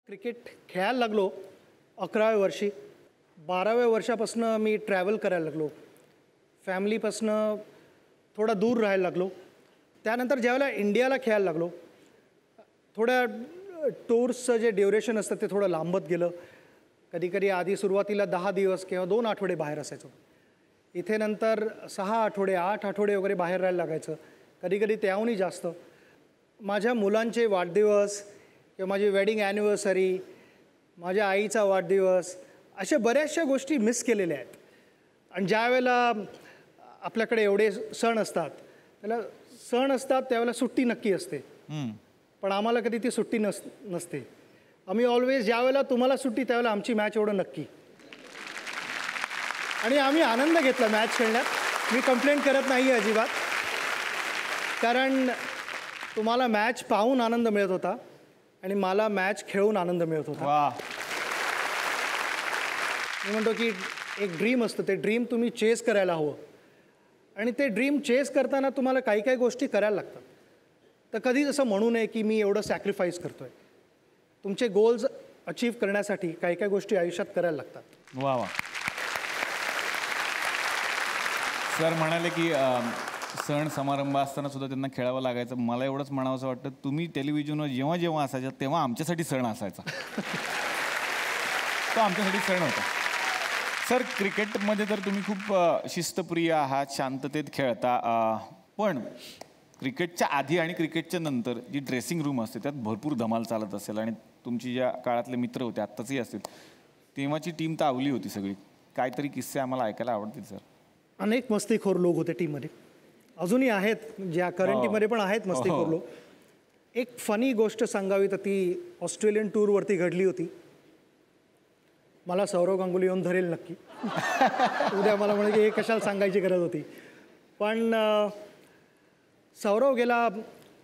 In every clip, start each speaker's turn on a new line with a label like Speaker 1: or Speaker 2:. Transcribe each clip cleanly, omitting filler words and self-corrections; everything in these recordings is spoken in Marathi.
Speaker 1: क्रिकेट खेळायला लागलो 11व्या वर्षी. 12व्या वर्षापासून मी ट्रॅव्हल करायला लागलो. फॅमिलीपासून थोडा दूर राहायला लागलो. त्यानंतर ज्यावेळेला इंडियाला खेळायला लागलो, थोड्या टूर्सचं जे ड्युरेशन असतं ते थोडं लांबत गेलं. कधी कधी आधी सुरुवातीला 10 दिवस किंवा 2 आठवडे बाहेर असायचो. इथे नंतर 6 आठवडे 8 आठवडे वगैरे बाहेर राहायला लागायचं, कधी कधी त्याहूनही जास्त. माझ्या मुलांचे वाढदिवस किंवा माझी वेडिंग ॲनिव्हर्सरी, माझ्या आईचा वाढदिवस, अशा बऱ्याचशा गोष्टी मिस केलेल्या आहेत. आणि ज्या वेळेला आपल्याकडे एवढे सण असतात, त्यावेळेला सुट्टी नक्की असते. पण आम्हाला कधी ती सुट्टी नसते. आम्ही ऑलवेज ज्यावेळेला तुम्हाला सुट्टी त्यावेळेला आमची मॅच एवढं नक्की. आणि आम्ही आनंद घेतला मॅच खेळण्यात. मी कंप्लेंट करत नाही आहे अजिबात, कारण तुम्हाला मॅच पाहून आनंद मिळत होता आणि मला मॅच खेळून आनंद मिळत होता. मी म्हणतो की एक ड्रीम असतं, ते ड्रीम तुम्ही चेस करायला हवं. आणि ते ड्रीम चेस करताना तुम्हाला काही काही गोष्टी करायला लागतात. तर कधीच असं म्हणू नये की मी एवढं सॅक्रिफाईस करतो आहे. तुमचे गोल्स अचीव करण्यासाठी काही काही गोष्टी आयुष्यात करायला लागतात.
Speaker 2: वा वा. सर म्हणाले की सण समारंभ असताना सुद्धा त्यांना खेळावं लागायचं. मला एवढंच म्हणावंसं वाटतं, तुम्ही टेलिव्हिजनवर जेव्हा जेव्हा असायचं तेव्हा आमच्यासाठी सण असायचा. तो आमच्यासाठी सण होता. सर, क्रिकेटमध्ये तर तुम्ही खूप शिस्तप्रिय आहात, शांततेत खेळता. पण क्रिकेटच्या आधी आणि क्रिकेटच्या नंतर जी ड्रेसिंग रूम असते त्यात भरपूर धमाल चालत असेल. आणि तुमची ज्या काळातले मित्र होते, आत्ताचंही असतील, तेव्हाची टीम तर आवली होती सगळी. काहीतरी किस्से आम्हाला ऐकायला आवडतील सर.
Speaker 1: अनेक मस्तीखोर लोक होते टीममध्ये, अजूनही आहेत, ज्या करंट टीममध्ये पण आहेत मस्तीखोर लोक. एक फनी गोष्ट सांगावी तर ती ऑस्ट्रेलियन टूरवरती घडली होती. मला सौरव गांगुली येऊन धरेल नक्की. उद्या मला म्हणे की हे कशाला सांगायची गरज होती. पण सौरव गेला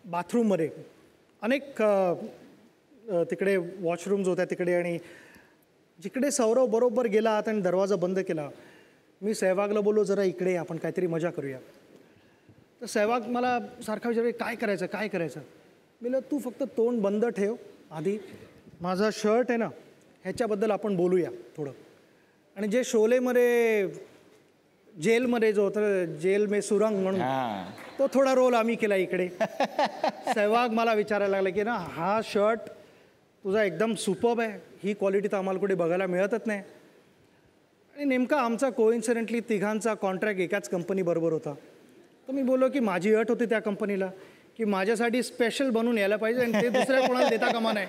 Speaker 1: बाथरूममध्ये. अनेक तिकडे वॉशरूम्स होत्या तिकडे, आणि जिकडे सौरव बरोबर गेला आणि दरवाजा बंद केला, मी सहवागला बोललो, जरा इकडे आपण काहीतरी मजा करूया. तर सहवाग मला सारखा विचार, काय करायचं काय करायचं. मी म्हणलं, तू फक्त तोंड बंद ठेव, आधी माझा शर्ट आहे ना ह्याच्याबद्दल आपण बोलूया थोडं. आणि जे शोलेमध्ये जेलमध्ये जो होता, जेल में सुरंग म्हणून, तो थोडा रोल आम्ही केला इकडे. सहवाग मला विचारायला लागला की ना, हा शर्ट तुझा एकदम सुपर्ब आहे, ही क्वालिटी तर आम्हाला कुठे बघायला मिळतच नाही. आणि नेमका आमचा कोइन्सिडेंटली तिघांचा कॉन्ट्रॅक्ट एकाच कंपनीबरोबर होता. तर मी बोललो की माझी अट होती त्या कंपनीला की माझ्यासाठी स्पेशल बनवून यायला पाहिजे आणि ते दुसऱ्या कोणाला देता कामा नाही.